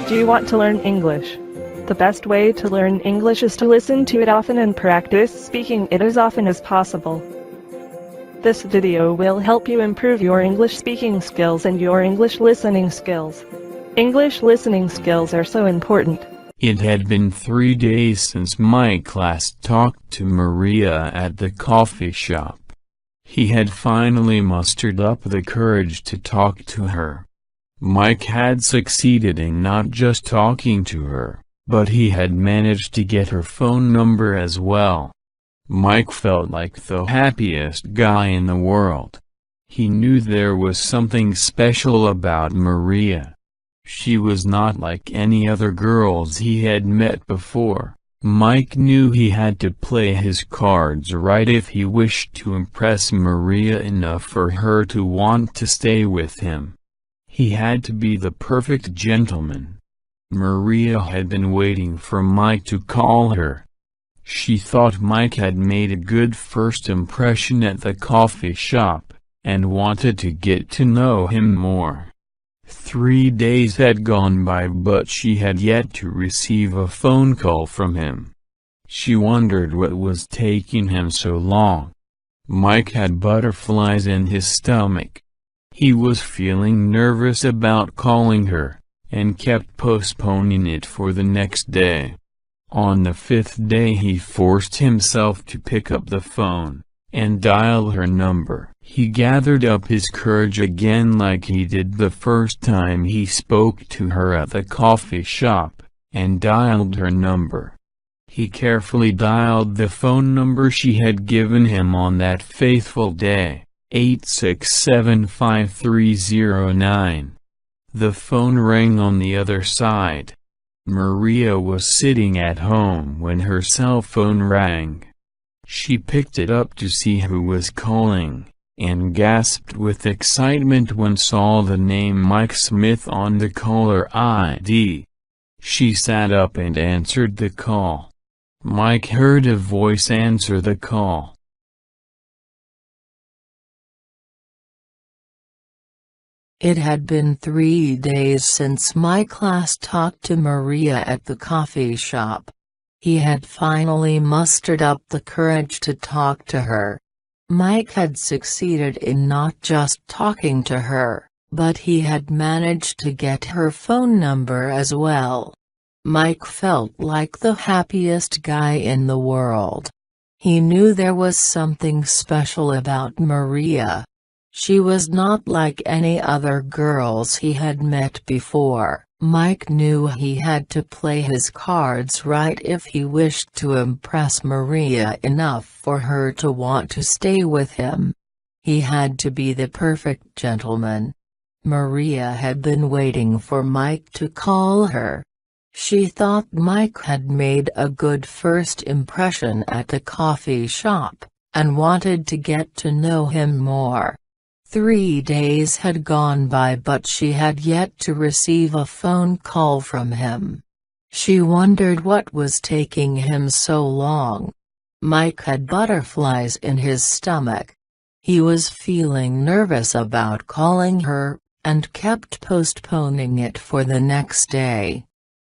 Do you want to learn English? The best way to learn English is to listen to it often and practice speaking it as often as possible. This video will help you improve your English speaking skills and your English listening skills. English listening skills are so important. It had been 3 days since Mike last talked to Maria at the coffee shop. He had finally mustered up the courage to talk to her. Mike had succeeded in not just talking to her, but he had managed to get her phone number as well. Mike felt like the happiest guy in the world. He knew there was something special about Maria. She was not like any other girls he had met before. Mike knew he had to play his cards right if he wished to impress Maria enough for her to want to stay with him. He had to be the perfect gentleman. Maria had been waiting for Mike to call her. She thought Mike had made a good first impression at the coffee shop, and wanted to get to know him more. 3 days had gone by, but she had yet to receive a phone call from him. She wondered what was taking him so long. Mike had butterflies in his stomach. He was feeling nervous about calling her, and kept postponing it for the next day. On the 5th day he forced himself to pick up the phone, and dial her number. He gathered up his courage again like he did the first time he spoke to her at the coffee shop, and dialed her number. He carefully dialed the phone number she had given him on that fateful day, 8675309. The phone rang on the other side. Maria was sitting at home when her cell phone rang. She picked it up to see who was calling, and gasped with excitement when saw the name Mike Smith on the caller ID. She sat up and answered the call. Mike heard a voice answer the call. It had been 3 days since Mike last talked to Maria at the coffee shop. He had finally mustered up the courage to talk to her. Mike had succeeded in not just talking to her, but he had managed to get her phone number as well. Mike felt like the happiest guy in the world. He knew there was something special about Maria. She was not like any other girls he had met before. Mike knew he had to play his cards right if he wished to impress Maria enough for her to want to stay with him. He had to be the perfect gentleman. Maria had been waiting for Mike to call her. She thought Mike had made a good first impression at the coffee shop, and wanted to get to know him more. 3 days had gone by, but she had yet to receive a phone call from him. She wondered what was taking him so long. Mike had butterflies in his stomach. He was feeling nervous about calling her, and kept postponing it for the next day.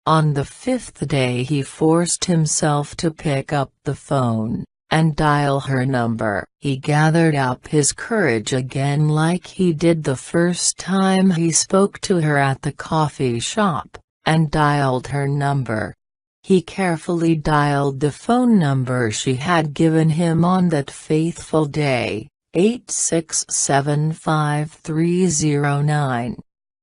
On the 5th day he forced himself to pick up the phone, and dial her number. He gathered up his courage again like he did the first time he spoke to her at the coffee shop, and dialed her number. He carefully dialed the phone number she had given him on that faithful day, 8675309.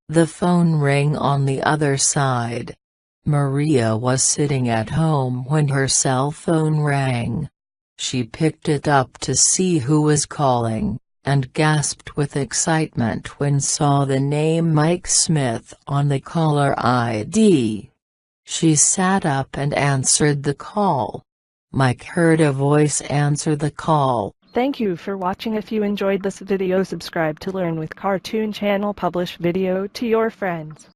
The phone rang on the other side. Maria was sitting at home when her cell phone rang. She picked it up to see who was calling, and gasped with excitement when saw the name Mike Smith on the caller ID. She sat up and answered the call. Mike heard a voice answer the call. Thank you for watching. If you enjoyed this video, subscribe to Learn with Cartoon channel, publish video to your friends.